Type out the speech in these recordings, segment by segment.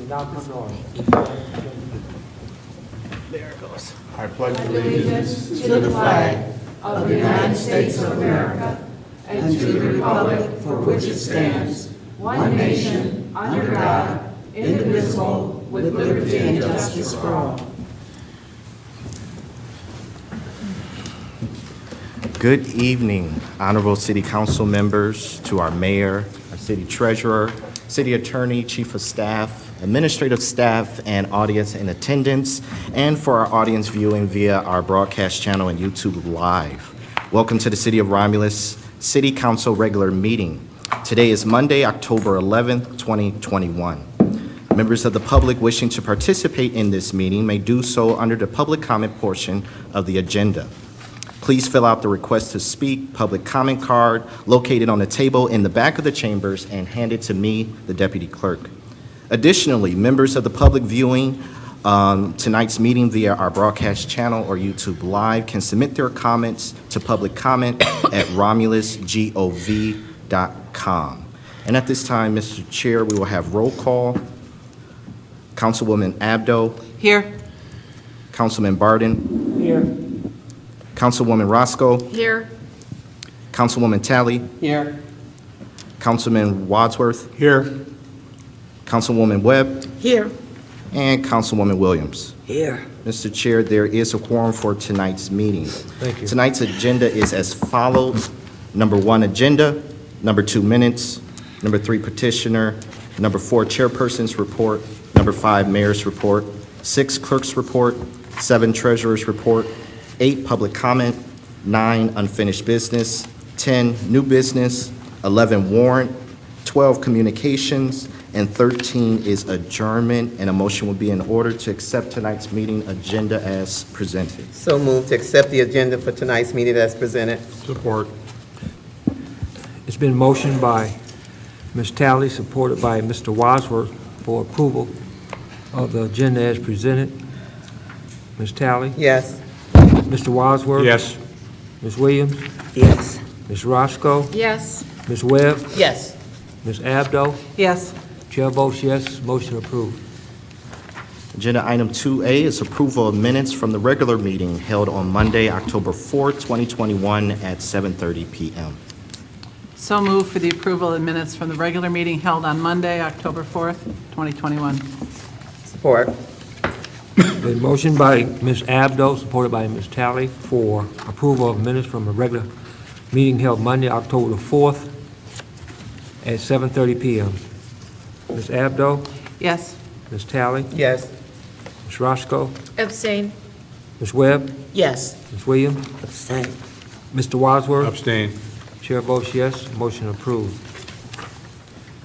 There it goes. I pledge allegiance to the flag of the United States of America and to the republic for which it stands, one nation, under God, indivisible, with liberty and justice for all. Good evening, honorable city council members, to our mayor, our city treasurer, city attorney, chief of staff, administrative staff, and audience in attendance, and for our audience viewing via our broadcast channel and YouTube Live. Welcome to the City of Romulus City Council regular meeting. Today is Monday, October 11th, 2021. Members of the public wishing to participate in this meeting may do so under the public comment portion of the agenda. Please fill out the request to speak public comment card located on the table in the back of the chambers and hand it to me, the deputy clerk. Additionally, members of the public viewing tonight's meeting via our broadcast channel or YouTube Live can submit their comments to public comment at romulusgov.com. And at this time, Mr. Chair, we will have roll call. Councilwoman Abdo. Here. Councilman Barden. Here. Councilwoman Roscoe. Here. Councilwoman Talley. Here. Councilman Wadsworth. Here. Councilwoman Webb. Here. And Councilwoman Williams. Here. Mr. Chair, there is a quorum for tonight's meeting. Thank you. Tonight's agenda is as follows. Number 1, agenda. Number 2, minutes. Number 3, petitioner. Number 4, chairperson's report. Number 5, mayor's report. 6, clerk's report. 7, treasurer's report. 8, public comment. 9, unfinished business. 10, new business. 11, warrant. 12, communications. And 13 is adjournment, and a motion will be in order to accept tonight's meeting agenda as presented. So moved to accept the agenda for tonight's meeting as presented. Support. It's been motioned by Ms. Talley, supported by Mr. Wadsworth, for approval of the agenda as presented. Ms. Talley? Yes. Mr. Wadsworth? Yes. Ms. Williams? Yes. Ms. Roscoe? Yes. Ms. Webb? Yes. Ms. Abdo? Yes. Chair votes yes, motion approved. Agenda item 2A is approval of minutes from the regular meeting held on Monday, October 4th, 2021 at 7:30 p.m. So moved for the approval of minutes from the regular meeting held on Monday, October 4th, 2021. Support. Been motioned by Ms. Abdo, supported by Ms. Talley, for approval of minutes from a regular meeting held Monday, October the 4th at 7:30 p.m. Ms. Abdo? Yes. Ms. Talley? Yes. Ms. Roscoe? Abstain. Ms. Webb? Yes. Ms. Williams? Abstain. Mr. Wadsworth? Abstain. Chair votes yes, motion approved.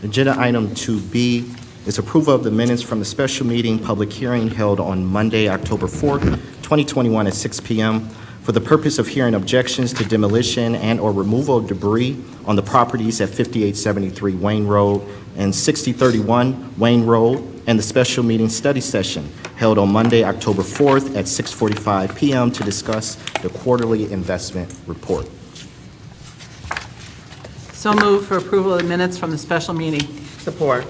Agenda item 2B is approval of the minutes from the special meeting public hearing held on Monday, October 4th, 2021 at 6 p.m. for the purpose of hearing objections to demolition and/or removal of debris on the properties at 5873 Wayne Road and 6031 Wayne Road, and the special meeting study session held on Monday, October 4th at 6:45 p.m. to discuss the quarterly investment report. So moved for approval of the minutes from the special meeting. Support.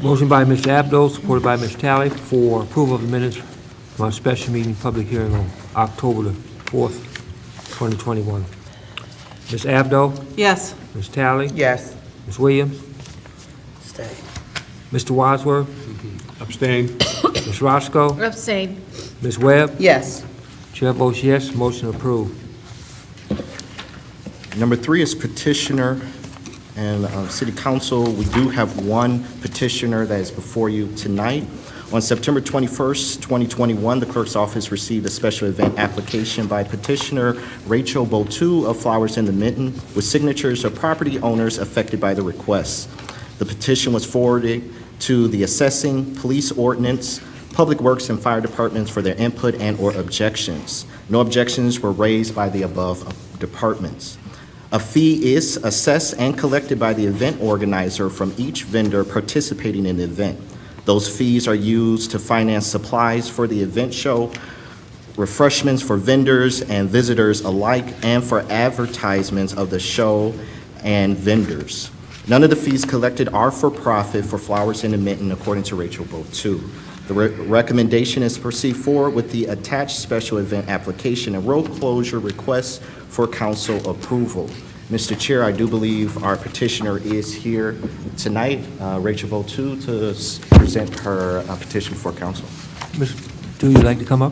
Motion by Mr. Abdo, supported by Ms. Talley, for approval of the minutes from our special meeting public hearing on October the 4th, 2021. Ms. Abdo? Yes. Ms. Talley? Yes. Ms. Williams? Stay. Mr. Wadsworth? Abstain. Ms. Roscoe? Abstain. Ms. Webb? Yes. Chair votes yes, motion approved. Number 3 is petitioner, and City Council, we do have one petitioner that is before you tonight. On September 21st, 2021, the clerk's office received a special event application by petitioner Rachel Botu of Flowers in the Mitten with signatures of property owners affected by the request. The petition was forwarded to the assessing, police ordinance, public works, and fire departments for their input and/or objections. No objections were raised by the above departments. A fee is assessed and collected by the event organizer from each vendor participating in the event. Those fees are used to finance supplies for the event show, refreshments for vendors and visitors alike, and for advertisements of the show and vendors. None of the fees collected are for profit for Flowers in the Mitten, according to Rachel Vote 2. The recommendation is to proceed forward with the attached special event application and road closure request for council approval. Mr. Chair, I do believe our petitioner is here tonight, Rachel Vote 2, to present her petition for council. Ms. Do you like to come up?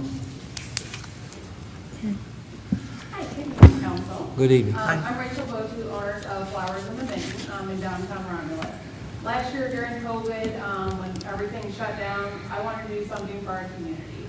Hi, good evening, council. Good evening. I'm Rachel Botu, owner of Flowers in the Mitten in downtown Romulus. Last year during COVID, when everything shut down, I wanted to do something for our community.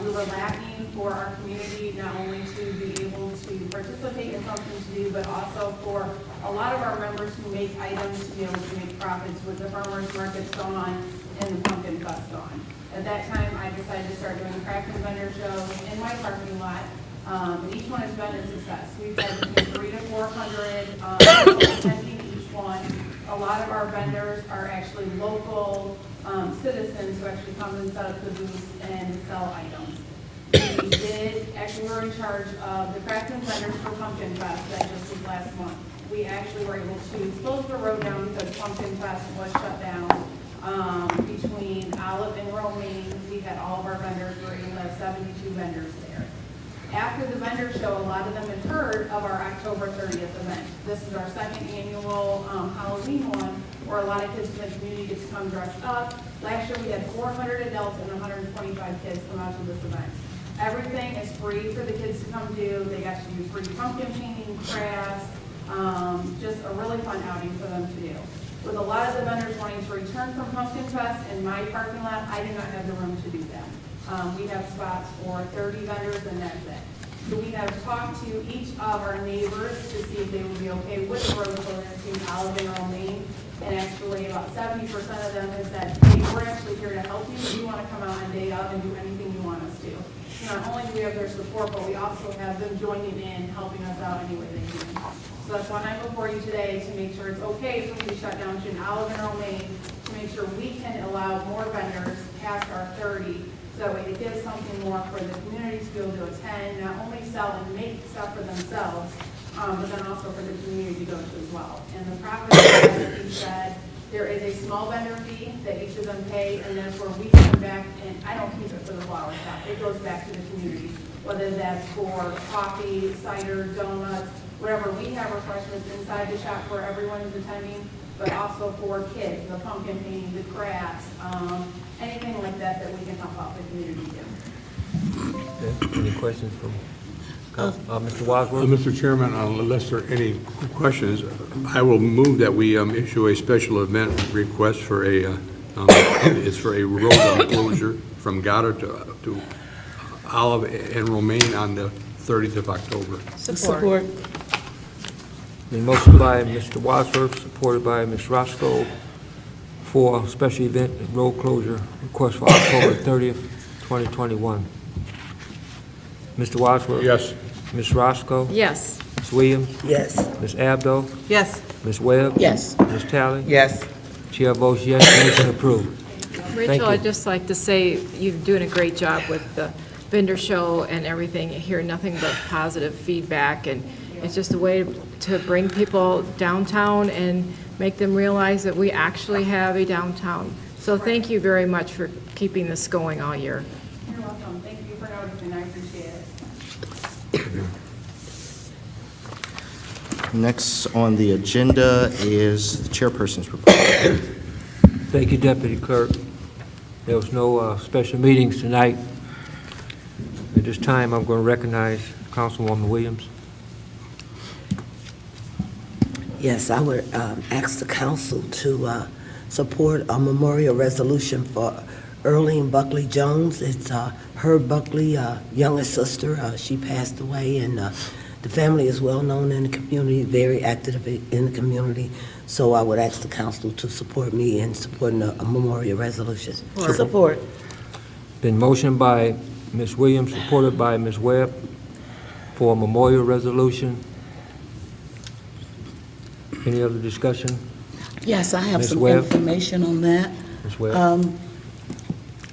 We were lacking for our community not only to be able to participate in something to do, but also for a lot of our members who make items to be able to make profits with the farmers markets gone and the pumpkin fest gone. At that time, I decided to start doing craft and vendor shows in my parking lot. And each one has been a success. We've had between 300 to 400 people attending each one. A lot of our vendors are actually local citizens who actually come and set up the booths and sell items. We were in charge of the craft and vendors for Pumpkin Fest that just was last month. We actually were able to close the road down because Pumpkin Fest was shut down. Between Olive and Romaine, we had all of our vendors, we were able to have 72 vendors there. After the vendor show, a lot of them had heard of our October 30th event. This is our second annual Halloween one, where a lot of kids in the community get to come dressed up. Last year we had 400 adults and 125 kids come out to this event. Everything is free for the kids to come do. They got to do free pumpkin painting, crafts, just a really fun outing for them to do. With a lot of the vendors wanting to return from Pumpkin Fest in my parking lot, I do not have the room to do that. We have spots for 30 vendors and that's it. So we have talked to each of our neighbors to see if they would be okay with the road closure between Olive and Romaine. And actually about 70% of them have said, hey, we're actually here to help you. We want to come out on day of and do anything you want us to. So not only do we have their support, but we also have them joining in, helping us out any way they can. So that's why I'm before you today, to make sure it's okay for me to shut down between Olive and Romaine, to make sure we can allow more vendors past our 30. So it gives something more for the community to be able to attend, not only sell and make stuff for themselves, but then also for the community to go to as well. And the profit, as he said, there is a small vendor fee that each of them pay, and that's where we come back, and I don't keep it for the flower shop. It goes back to the community, whether that's for coffee, cider, donuts, whatever. We have refreshments inside the shop for everyone who's attending, but also for kids, the pumpkin painting, the crafts, anything like that that we can help out the community do. Okay. Any questions from Mr. Wadsworth? Mr. Chairman, unless there are any questions, I will move that we issue a special event request for a, it's for a road closure from Goddard to Olive and Romaine on the 30th of October. Support. The motion by Mr. Wadsworth, supported by Ms. Roscoe, for special event road closure request for October 30th, 2021. Mr. Wadsworth? Yes. Ms. Roscoe? Yes. Ms. Williams? Yes. Ms. Abdo? Yes. Ms. Webb? Yes. Ms. Talley? Yes. Chair votes yes, motion approved. Thank Rachel, you. I'd just like to say you're doing a great job with the vendor show and everything. I hear nothing but positive feedback, and it's just a way to bring people downtown and make them realize that we actually have a downtown. So thank you very much for keeping this going all year. You're welcome. Thank you for noticing. I appreciate it. Next on the agenda is the chairperson's report. Thank you, Deputy Clerk. There was no special meetings tonight. At this time, I'm going to recognize Councilwoman Williams. Yes, I would ask the council to support a memorial resolution for Earlene Buckley Jones. It's her Buckley, youngest sister. She passed away, and the family is well known in the community, very active in the community. So I would ask the council to support me in supporting a memorial resolution. Support. Been motioned by Ms. Williams, supported by Ms. Webb, for a memorial resolution. Any other discussion? Yes, I have Ms. some Webb? information on that. Ms. Webb?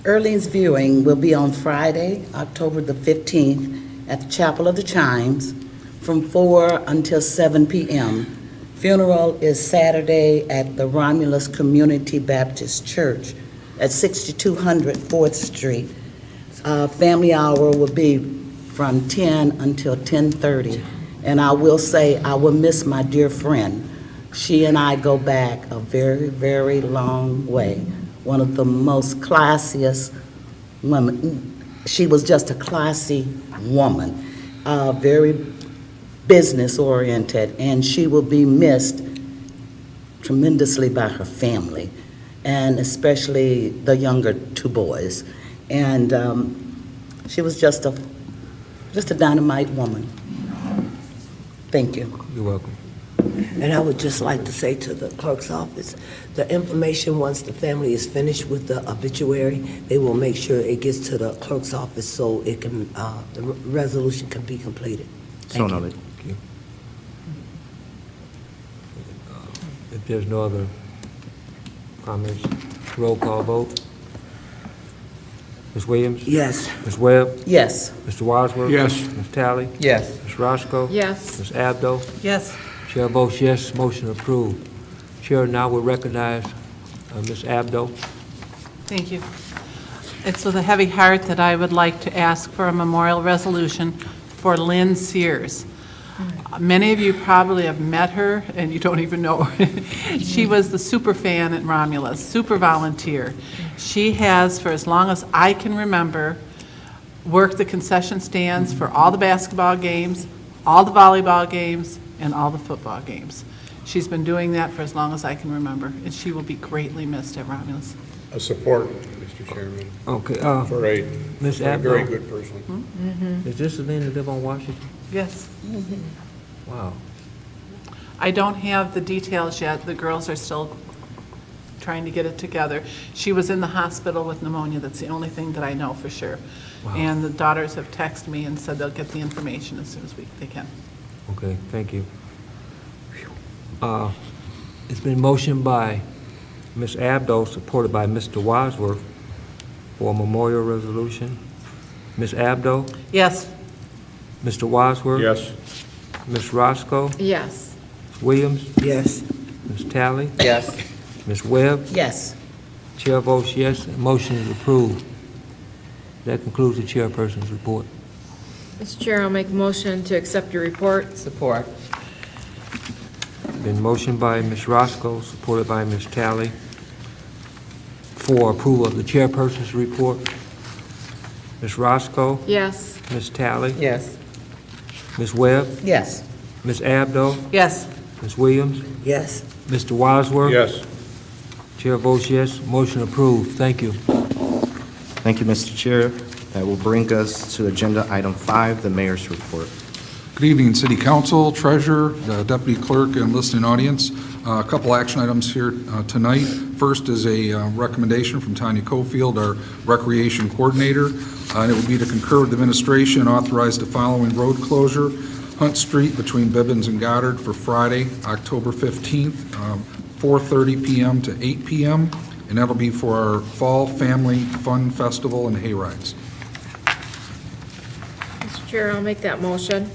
Earlene's viewing will be on Friday, October the 15th, at the Chapel of the Chimes from 4 until 7 p.m. Funeral is Saturday at the Romulus Community Baptist Church at 6200 4th Street. Family hour will be from 10 until 10:30. And I will say, I will miss my dear friend. She and I go back a very, very long way. One of the most classiest women. She was just a classy woman, very business-oriented, and she will be missed tremendously by her family, and especially the younger two boys. And she was just a dynamite woman. Thank you. You're welcome. And I would just like to say to the clerk's office, the information, once the family is finished with the obituary, they will make sure it gets to the clerk's office so it can, the resolution can be completed. So noted. Thank you. If there's no other comments, roll call vote. Ms. Williams? Yes. Ms. Webb? Yes. Mr. Wadsworth? Yes. Ms. Talley? Yes. Ms. Roscoe? Yes. Ms. Abdo? Yes. Chair votes yes, motion approved. Chair now will recognize Ms. Abdo. Thank you. It's with a heavy heart that I would like to ask for a memorial resolution for Lynn Sears. Many of you probably have met her, and you don't even know her. She was the super fan at Romulus, super volunteer. She has, for as long as I can remember, worked the concession stands for all the basketball games, all the volleyball games, and all the football games. She's been doing that for as long as I can remember, and she will be greatly missed at Romulus. A support, Mr. Chairman, Okay, for a Ms. for a very Abdo, good person. is this the Lynn that live on Washington? Yes. Wow. I don't have the details yet. The girls are still trying to get it together. She was in the hospital with pneumonia. That's the only thing that I know for sure. Wow. And the daughters have texted me and said they'll get the information as soon as they can. Okay, thank you. It's been motioned by Ms. Abdo, supported by Mr. Wadsworth, for a memorial resolution. Ms. Abdo? Yes. Mr. Wadsworth? Yes. Ms. Roscoe? Yes. Ms. Williams? Yes. Ms. Talley? Yes. Ms. Webb? Yes. Chair votes yes, and motion is approved. That concludes the chairperson's report. Mr. Chair, I'll make a motion to accept your report. Support. Been motioned by Ms. Roscoe, supported by Ms. Talley, for approval of the chairperson's report. Ms. Roscoe? Yes. Ms. Talley? Yes. Ms. Webb? Yes. Ms. Abdo? Yes. Ms. Williams? Yes. Mr. Wadsworth? Yes. Chair votes yes, motion approved. Thank you. Thank you, Mr. Chair. That will bring us to agenda item 5, the mayor's report. Good evening, City Council, Treasurer, the Deputy Clerk, and listening audience. A couple action items here tonight. First is a recommendation from Tanya Cofield, our Recreation Coordinator, and it would be to concur with administration and authorize the following road closure: Hunt Street between Bibbins and Goddard for Friday, October 15th, 4:30 p.m. to 8 p.m., and that'll be for our Fall Family Fun Festival and hay rides. Mr. Chair, I'll make that motion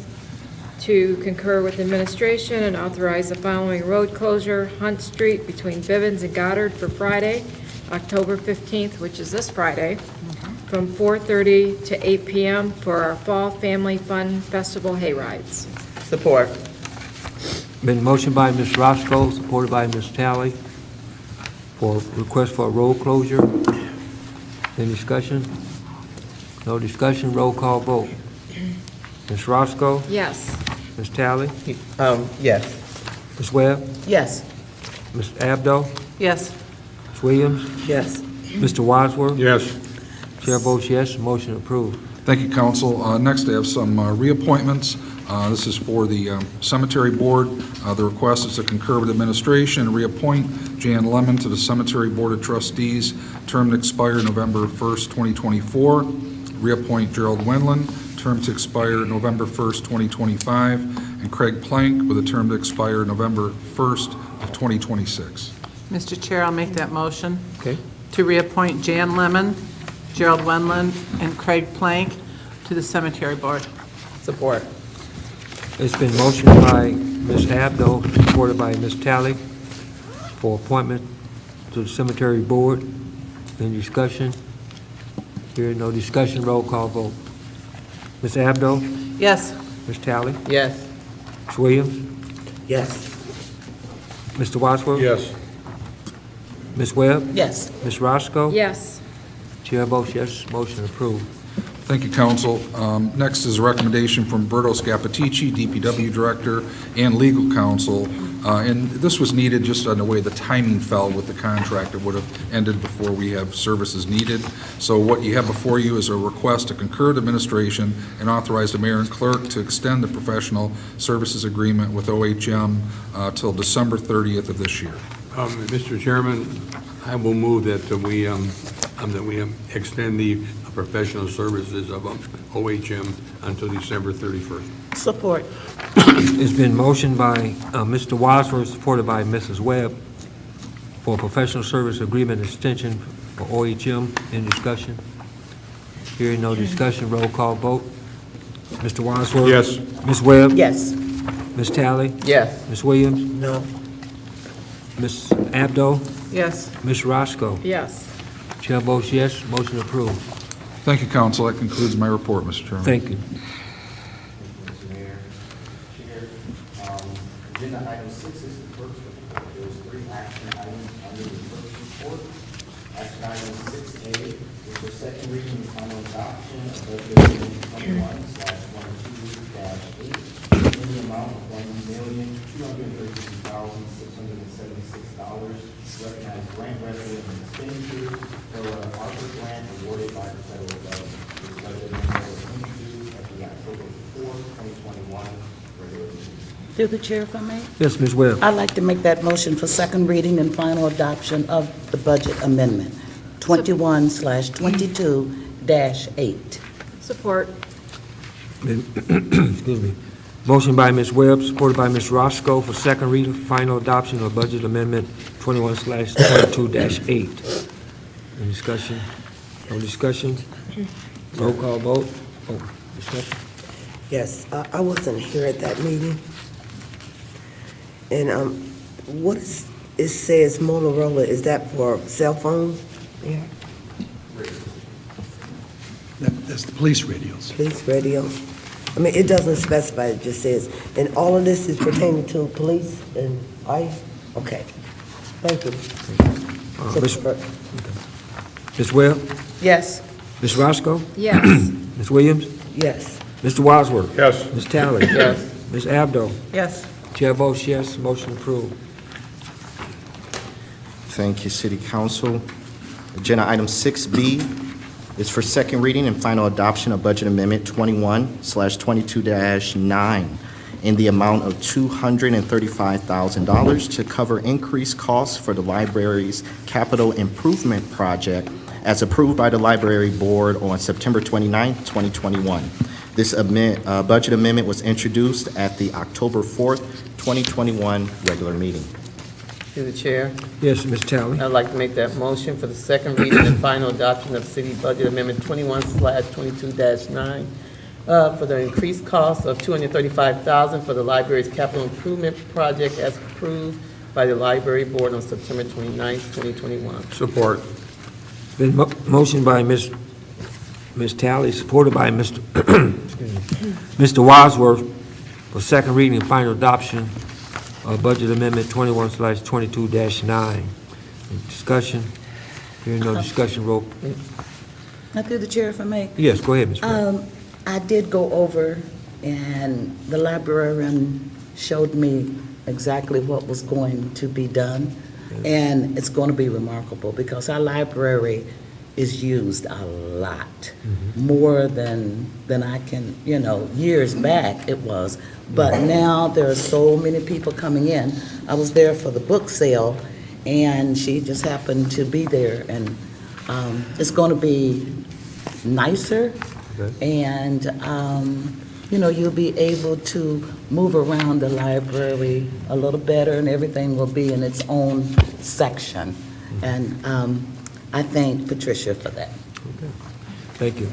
to concur with administration and authorize the following road closure: Hunt Street between Bivens and Goddard for Friday, October 15th, which is this Friday, from 4:30 to 8 p.m. for our Fall Family Fun Festival hay rides. Support. Been motioned by Ms. Roscoe, supported by Ms. Talley, for request for a road closure. Any discussion? No discussion, roll call vote. Ms. Roscoe? Yes. Ms. Talley? Yes. Ms. Webb? Yes. Ms. Abdo? Yes. Ms. Williams? Yes. Mr. Wadsworth? Yes. Chair votes yes, motion approved. Thank you, Council. Next, I have some reappointments. This is for the Cemetery Board. The request is to concur with administration and reappoint Jan Lemon to the Cemetery Board of Trustees, term to expire November 1st, 2024. Reappoint Gerald Wendland, term to expire November 1st, 2025, and Craig Plank with a term to expire November 1st of 2026. Mr. Chair, I'll make that motion Okay. to reappoint Jan Lemon, Gerald Wendland, and Craig Plank to the Cemetery Board. Support. It's been motioned by Ms. Abdo, supported by Ms. Talley, for appointment to the Cemetery Board. Any discussion? Hearing no discussion, roll call vote. Ms. Abdo? Yes. Ms. Talley? Yes. Ms. Williams? Yes. Mr. Wadsworth? Yes. Ms. Webb? Yes. Ms. Roscoe? Yes. Chair votes yes, motion approved. Thank you, council. Next is a recommendation from Berto Scapitici, DPW Director, and Legal Counsel. And this was needed just on the way the timing fell with the contract. It would have ended before we have services needed. So what you have before you is a request to concur with administration and authorize the mayor and clerk to extend the professional services agreement with OHM till December 30th of this year. Mr. Chairman, I will move that we extend the professional services of OHM until December 31st. Support. It's been motioned by Mr. Wadsworth, supported by Mrs. Webb, for a professional service agreement extension for OHM. Any discussion? Hearing no discussion, roll call vote. Mr. Wadsworth? Yes. Ms. Webb? Yes. Ms. Talley? Yes. Ms. Williams? No. Ms. Abdo? Yes. Ms. Roscoe? Yes. Chair votes yes, motion approved. Thank you, council. That concludes my report, Mr. Chairman. Thank you. Mr. Mayor, Chair, agenda item 6 is the clerk's report. There's 3 action items under the clerk's report. Action item 6A is for second reading and final adoption of budget amendment 21/22-8 in the amount of $1,232,676. Recognize grant revenue and expenditures for an ARPA grant awarded by the federal government. This budget amendment was introduced at the October 4th, 2021 regular meeting. Through the chair, if I may. Yes, Ms. Webb. I'd like to make that motion for second reading and final adoption of the budget amendment, 21/22-8. Support. Excuse me. Motion by Ms. Webb, supported by Ms. Roscoe, for second reading, final adoption of budget amendment 21/22-8. Any discussion? No discussion? Roll call vote. Oh, discussion? Yes, I wasn't here at that meeting. And what is, it says Motorola, is that for cell phones? Yeah, That's the police radios. police radios. I mean, it doesn't specify, it just says, and all of this is pertaining to police and ICE? Okay, thank you. Ms. Webb? Yes. Ms. Roscoe? Yes. Ms. Williams? Yes. Mr. Wadsworth? Yes. Ms. Talley? Yes. Ms. Abdo? Yes. Chair votes yes, motion approved. Thank you, City Council. Agenda item 6B is for second reading and final adoption of Budget Amendment 21/22-9 in the amount of $235,000 to cover increased costs for the library's capital improvement project as approved by the Library Board on September 29, 2021. This budget amendment was introduced at the October 4th, 2021 regular meeting. To the chair, Yes, Ms. Talley. I'd like to make that motion for the second reading and final adoption of City Budget Amendment 21/22-9 for the increased cost of $235,000 for the library's capital improvement project as approved by the Library Board on September 29, 2021. Support. Been motion by Ms. Talley, supported by Mr. Mr. Wadsworth, for second reading and final adoption of Budget Amendment 21/22-9. Discussion? Hearing no discussion, roll. Now, through the chair, if I may. Yes, go ahead, Ms. Webb. I did go over, and the librarian showed me exactly what was going to be done, and it's going to be remarkable, because our library is used a lot, more than I can, years back it was, but now there are so many people coming in. I was there for the book sale, and she just happened to be there, and it's going to be nicer, and, you'll be able to move around the library a little better, and everything will be in its own section. And I thank Patricia for that. Thank you.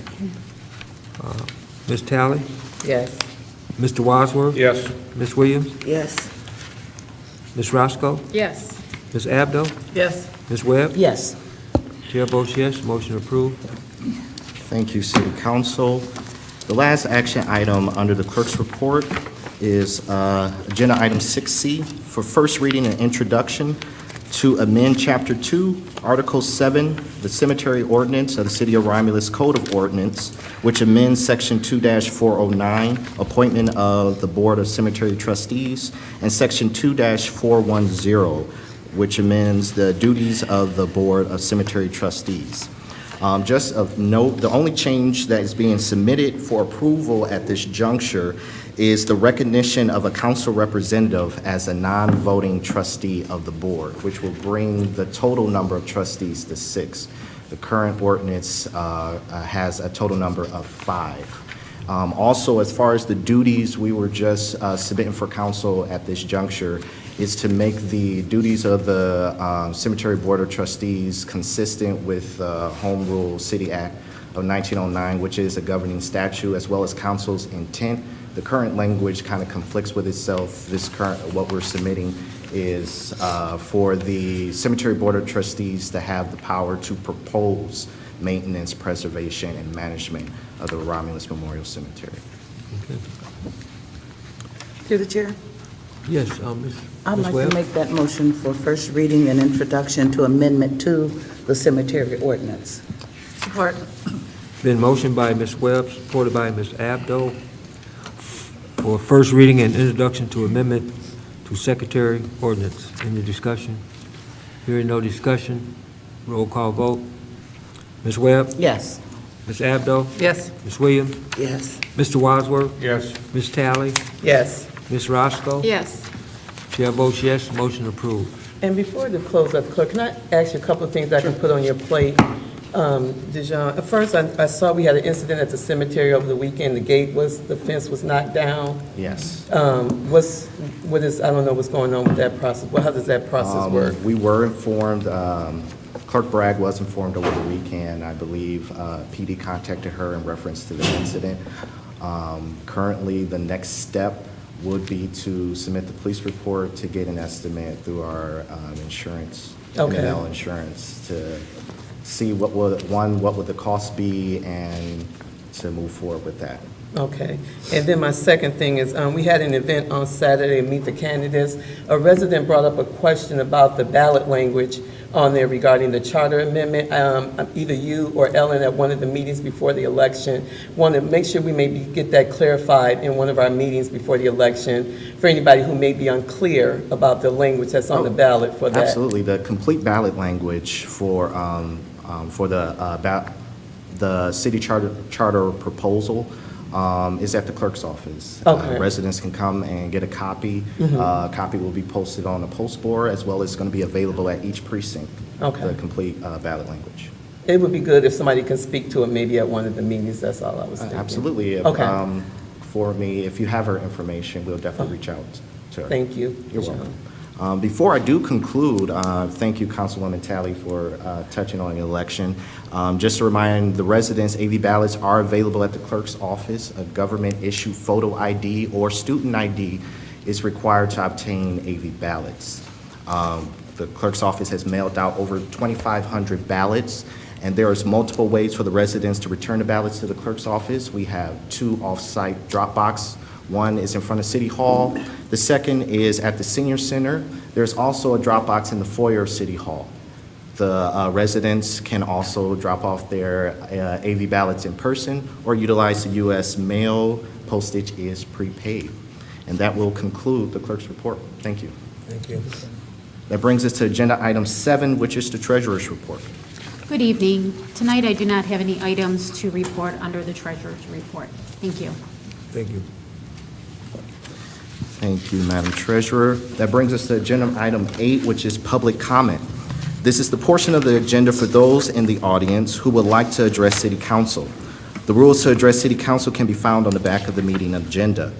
Ms. Talley? Yes. Mr. Wadsworth? Yes. Ms. Williams? Yes. Ms. Roscoe? Yes. Ms. Abdo? Yes. Ms. Webb? Yes. Chair votes yes, motion approved. Thank you, City Council. The last action item under the clerk's report is Agenda Item 6C for first reading and introduction to amend Chapter 2, Article 7, the Cemetery Ordinance of the City of Romulus Code of Ordinance, which amends Section 2-409, Appointment of the Board of Cemetery Trustees, and Section 2-410, which amends the duties of the Board of Cemetery Trustees. Just of note, the only change that is being submitted for approval at this juncture is the recognition of a council representative as a non-voting trustee of the board, which will bring the total number of trustees to 6. The current ordinance has a total number of 5. Also, as far as the duties we were just submitting for council at this juncture, is to make the duties of the Cemetery Board of Trustees consistent with Home Rule City Act of 1909, which is a governing statute, as well as council's intent. The current language kind of conflicts with itself. What we're submitting is for the Cemetery Board of Trustees to have the power to propose maintenance, preservation, and management of the Romulus Memorial Cemetery. Through the chair. Yes, Ms. I'd like Webb? to make that motion for first reading and introduction to Amendment 2, the Cemetery Ordinance. Support. Been motioned by Ms. Webb, supported by Ms. Abdo, for first reading and introduction to amendment to Secretary Ordinance. Any discussion? Hearing no discussion, roll call vote. Ms. Webb? Yes. Ms. Abdo? Yes. Ms. Williams? Yes. Mr. Wadsworth? Yes. Ms. Talley? Yes. Ms. Roscoe? Yes. Chair votes yes, motion approved. And before the close up, Clerk, can I ask you a couple of things I can put on your plate? Dijon, at first I saw we had an incident at the cemetery over the weekend. The fence was knocked down. Yes. I don't know what's going on with that process. How does that process work? We were informed, Clerk Bragg was informed over the weekend. I believe PD contacted her in reference to the incident. Currently, the next step would be to submit the police report to get an estimate through our insurance, Okay. M&L insurance, to see what would the cost be and to move forward with that. Okay. And then my second thing is, we had an event on Saturday, Meet the Candidates. A resident brought up a question about the ballot language on there regarding the charter amendment. Either you or Ellen at one of the meetings before the election want to make sure we maybe get that clarified in one of our meetings before the election for anybody who may be unclear about the language that's on the ballot for that. Absolutely. The complete ballot language for the city charter proposal is at the clerk's office. Okay. Residents can come and get a copy. A copy will be posted on a post board, as well as it's going to be available at each precinct. Okay. The complete ballot language. It would be good if somebody can speak to it maybe at one of the meetings. That's all I was thinking. Absolutely. Okay. For me, if you have her information, we'll definitely reach out to her. Thank you. You're welcome. Before I do conclude, thank you, Councilwoman Talley, for touching on the election. Just to remind the residents, AV ballots are available at the clerk's office. A government-issued photo ID or student ID is required to obtain AV ballots. The clerk's office has mailed out over 2,500 ballots, and there is multiple ways for the residents to return the ballots to the clerk's office. We have 2 off-site drop box. One is in front of City Hall. The second is at the Senior Center. There's also a drop box in the foyer of City Hall. The residents can also drop off their AV ballots in person or utilize the U.S. mail. Postage is prepaid. And that will conclude the clerk's report. Thank you. Thank you. That brings us to agenda item 7, which is the treasurer's report. Good evening. Tonight, I do not have any items to report under the treasurer's report. Thank you. Thank you. Thank you, Madam Treasurer. That brings us to agenda item 8, which is public comment. This is the portion of the agenda for those in the audience who would like to address City Council. The rules to address City Council can be found on the back of the meeting agenda.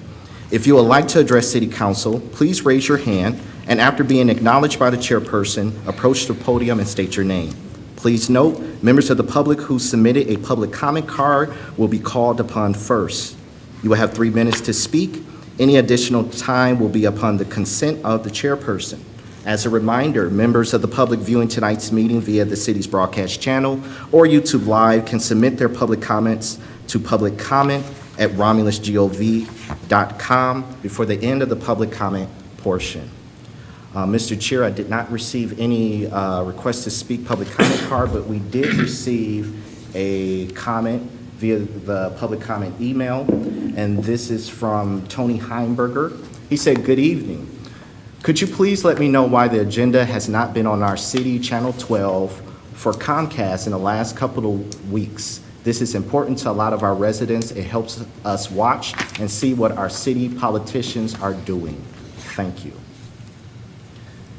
If you would like to address City Council, please raise your hand, and after being acknowledged by the chairperson, approach the podium and state your name. Please note, members of the public who submitted a public comment card will be called upon first. You will have 3 minutes to speak. Any additional time will be upon the consent of the chairperson. As a reminder, members of the public viewing tonight's meeting via the city's broadcast channel or YouTube Live can submit their public comments to publiccomment@romulusgov.com before the end of the public comment portion. Mr. Chair, I did not receive any request to speak public comment card, but we did receive a comment via the public comment email, and this is from Tony Heimberger. He said, "Good evening. Could you please let me know why the agenda has not been on our city Channel 12 for Comcast in the last couple of weeks? This is important to a lot of our residents. It helps us watch and see what our city politicians are doing. Thank you."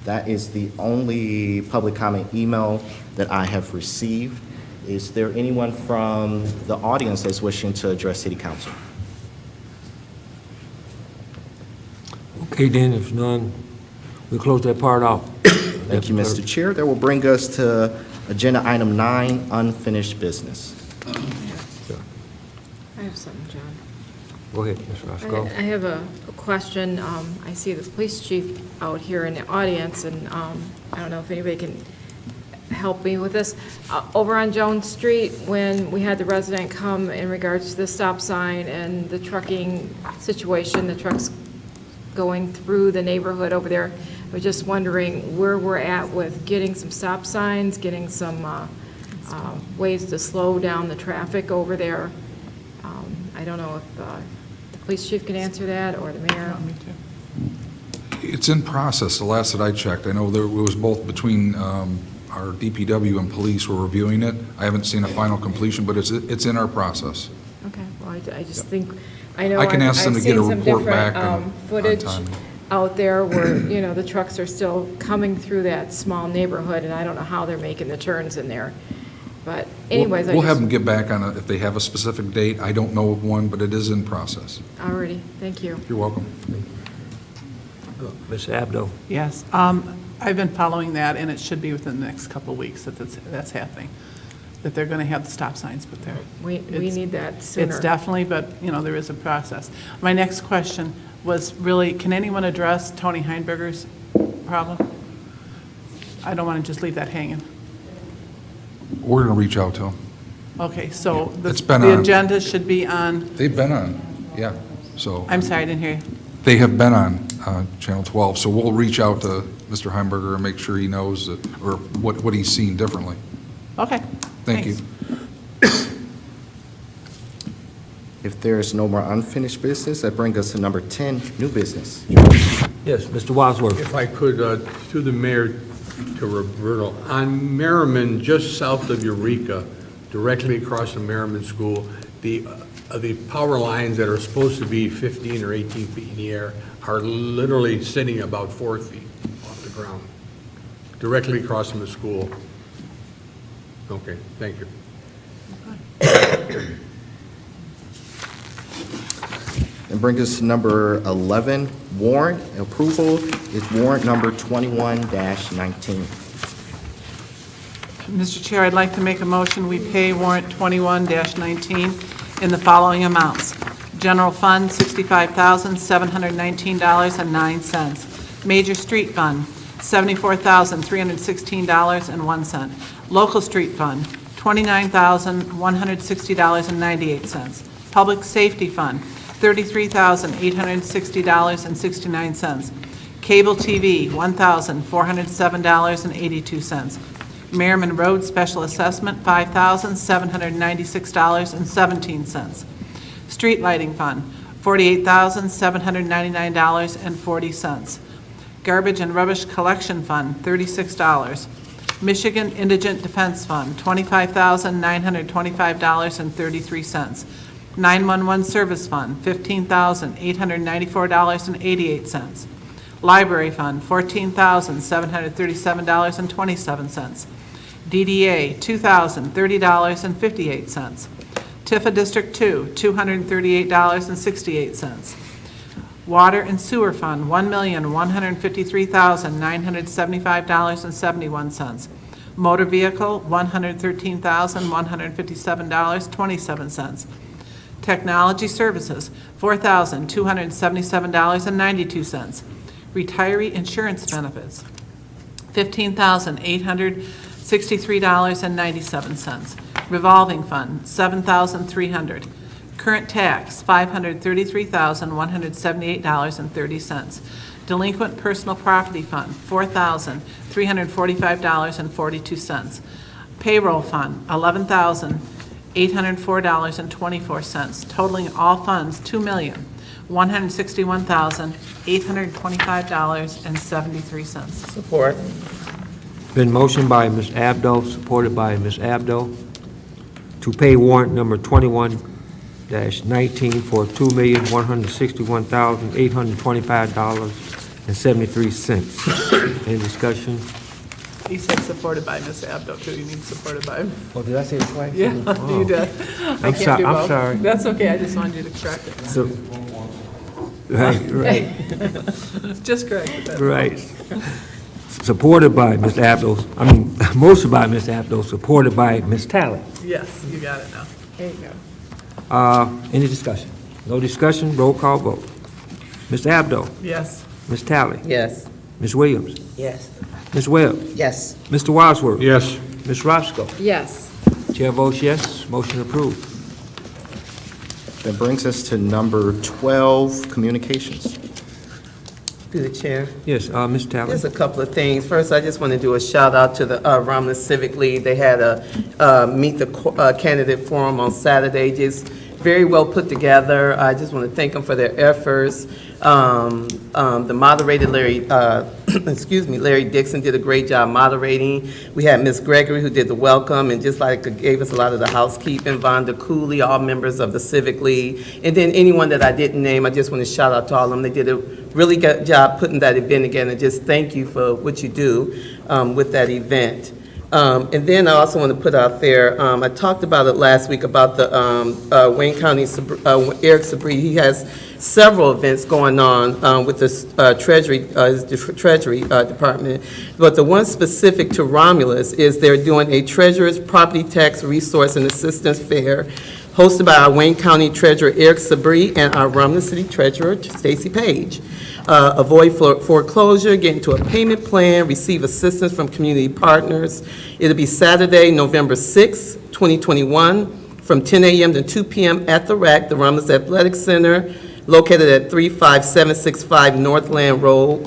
That is the only public comment email that I have received. Is there anyone from the audience that's wishing to address City Council? Okay, then, if none, we'll close that part out. Thank you, Mr. Chair. That will bring us to agenda item 9, unfinished business. I have something, John. Go ahead, Ms. Roscoe. I have a question. I see the police chief out here in the audience, and I don't know if anybody can help me with this. Over on Jones Street, when we had the resident come in regards to the stop sign and the trucking situation, the trucks going through the neighborhood over there, I was just wondering where we're at with getting some stop signs, getting some ways to slow down the traffic over there. I don't know if the police chief can answer that, or the mayor. It's in process, the last that I checked. I know there was both between our DPW and police were reviewing it. I haven't seen a final completion, but it's in our process. Okay, well, I just think, I know I can ask them I've to get a seen some report back different on footage time. out there where, you know, the trucks are still coming through that small neighborhood, and I don't know how they're making the turns in there. But anyways, We'll have them get back on it if they have a specific date. I don't know of one, but it is in process. Alrighty, thank you. You're welcome. Ms. Abdo. Yes, I've been following that, and it should be within the next couple of weeks that that's happening, that they're going to have the stop signs put there. We It's- need that sooner. It's definitely, but, you know, there is a process. My next question was really, can anyone address Tony Heinberger's problem? I don't want to just leave that hanging. We're going to reach out to them. Okay, so It's been the on. agenda should be on, They've been on, yeah. So I'm sorry, I didn't hear you. they have been on Channel 12, so we'll reach out to Mr. Heimberger and make sure he knows that, or what he's seen differently. Okay. Thank you. thanks. If there is no more unfinished business, that brings us to number 10, new business. Yes, Mr. Wadsworth. If I could, to the mayor, to Roberto, on Merriman, just south of Eureka, directly across from Merriman School, the power lines that are supposed to be 15 or 18 feet in the air are literally sitting about 4 feet off the ground, directly across from the school. Okay, thank you. And bring us to number 11, warrant approval is warrant number 21-19. Mr. Chair, I'd like to make a motion, we pay warrant 21-19 in the following amounts. General Fund, $65,719.09. Major Street Fund, $74,316.01. Local Street Fund, $29,160.98. Public Safety Fund, $33,860.69. Cable TV, $1,407.82. Merriman Road Special Assessment, $5,796.17. Street Lighting Fund, $48,799.40. Garbage and Rubbish Collection Fund, $36. Michigan Indigent Defense Fund, $25,925.33. 911 Service Fund, $15,894.88. Library Fund, $14,737.27. DDA, $2,030.58. Tifa District 2, $238.68. Water and Sewer Fund, $1,153,975.71. Motor Vehicle, $113,157.27. Technology Services, $4,277.92. Retiree Insurance Benefits, $15,863.97. Revolving Fund, $7,300. Current Tax, $533,178.30. Delinquent Personal Property Fund, $4,345.42. Payroll Fund, $11,804.24, totaling all funds $2,161,825.73. Support. Been motioned by Ms. Abdo, supported by Ms. Abdo, to pay warrant number 21-19 for $2,161,825.73. Any discussion? He said supported by Ms. Abdo, too. You mean supported by him? Oh, did I say it twice? Yeah, Oh. you did. I can't do I'm both. sorry. That's okay, I just wanted you to correct it. So, right. Just correct it. that's all. Right. Supported by Ms. Abdo, motion by Ms. Abdo, supported by Ms. Talley. Yes, you got it now. There you go. Any discussion? No discussion, roll call vote. Ms. Abdo, Yes. Ms. Talley, Yes. Ms. Williams, Yes. Ms. Webb, Yes. Mr. Wadsworth. Yes. Ms. Roscoe. Yes. Chair votes yes, motion approved. That brings us to number 12, communications. Through the chair. Yes, Ms. Talley. Just a couple of things. First, I just want to do a shout out to the Romulus Civic League. They had a Meet the Candidate Forum on Saturday, just very well put together. I just want to thank them for their efforts. The moderator, Larry Dixon did a great job moderating. We had Ms. Gregory who did the welcome and just like gave us a lot of the housekeeping, Vonda Cooley, all members of the Civic League. And then anyone that I didn't name, I just want to shout out to all of them. They did a really good job putting that event together, and just thank you for what you do with that event. And then I also want to put out there, I talked about it last week about the Wayne County, Eric Sabri. He has several events going on with the Treasury Department. But the one specific to Romulus is they're doing a Treasurer's Property Tax Resource and Assistance Fair hosted by our Wayne County Treasurer Eric Sabri and our Romulus City Treasurer Stacy Page. Avoid foreclosure, get into a payment plan, receive assistance from community partners. It'll be Saturday, November 6th, 2021, from 10 a.m. to 2 p.m. at the RAC, the Romulus Athletic Center, located at 35765 North Line Road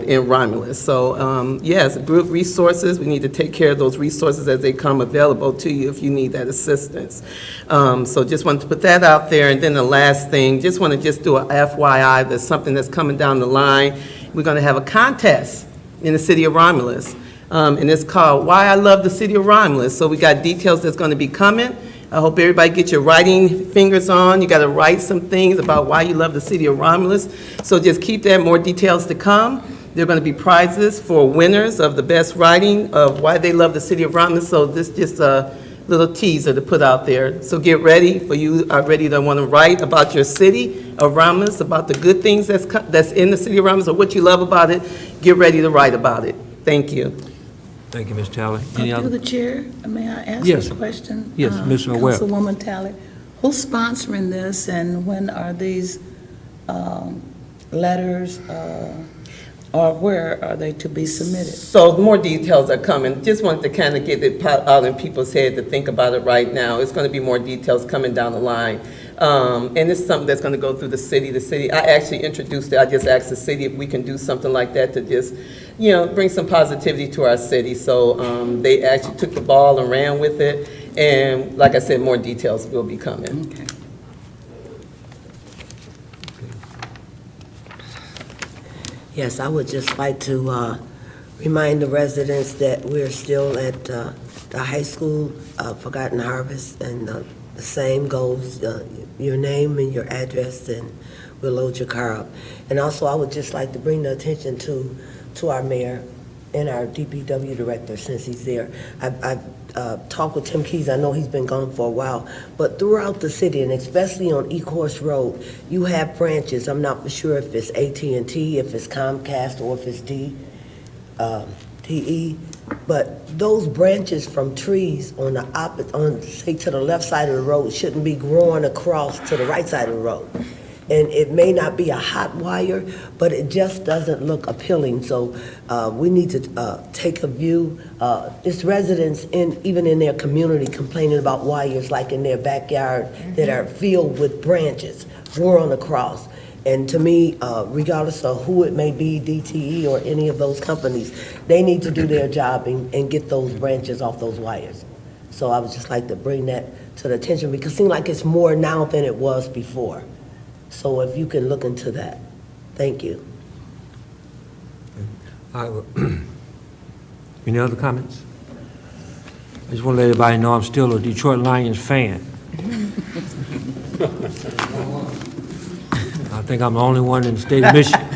in Romulus. So, yes, group resources, we need to take care of those resources as they come available to you if you need that assistance. So just wanted to put that out there. And then the last thing, just want to do a FYI, there's something that's coming down the line. We're going to have a contest in the city of Romulus. And it's called Why I Love the City of Romulus. So we got details that's going to be coming. I hope everybody get your writing fingers on. You got to write some things about why you love the city of Romulus. So just keep that, more details to come. There are going to be prizes for winners of the best writing of why they love the city of Romulus. So this just a little teaser to put out there. So get ready for you are ready to want to write about your city of Romulus, about the good things that's in the city of Romulus or what you love about it. Get ready to write about it. Thank you. Thank you, Ms. Talley. Any Through other? the chair, may I ask Yes. a question? Yes, Ms. Webb. Councilwoman Talley, who's sponsoring this, and when are these letters, or where are they to be submitted? So more details are coming. Just wanted to kind of get it out in people's head to think about it right now. It's going to be more details coming down the line. And it's something that's going to go through the city. I actually introduced it. I just asked the city if we can do something like that to just, bring some positivity to our city. So they actually took the ball and ran with it. And like I said, more details will be coming. Okay. Yes, I would just like to remind the residents that we're still at the high school, Forgotten Harvest, and the same goes, your name and your address, and we'll load your car up. And also, I would just like to bring the attention to our mayor and our DPW director, since he's there. I've talked with Tim Keys. I know he's been gone for a while, but throughout the city, and especially on Ecorse Road, you have branches. I'm not for sure if it's AT&T, if it's Comcast, or if it's TE, But those branches from trees on the say to the left side of the road shouldn't be growing across to the right side of the road. And it may not be a hot wire, but it just doesn't look appealing. So we need to take a view. It's residents even in their community complaining about wires like in their backyard that are filled with branches growing across. And to me, regardless of who it may be, DTE or any of those companies, they need to do their job and get those branches off those wires. So I would just like to bring that to the attention because it seems like it's more now than it was before. So if you can look into that. Thank you. Any other comments? I just want to let everybody know I'm still a Detroit Lions fan. I think I'm the only one in the state of Michigan.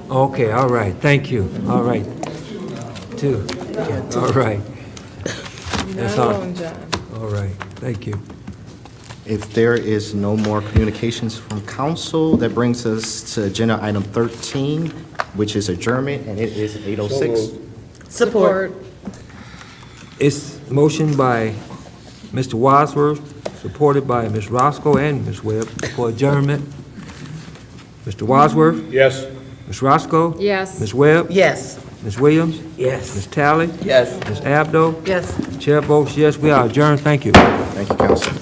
Okay, all right, thank you. All right. Two. All right. That's all. All right, thank you. If there is no more communications from council, that brings us to agenda item 13, which is adjournment, and it is 8:06. Support. It's motion by Mr. Wadsworth, supported by Ms. Roscoe and Ms. Webb for adjournment. Mr. Wadsworth? Yes. Ms. Roscoe? Yes. Ms. Webb? Yes. Ms. Williams? Yes. Ms. Talley? Yes. Ms. Abdo? Yes. Chair votes yes, we are adjourned. Thank you. Thank you, council.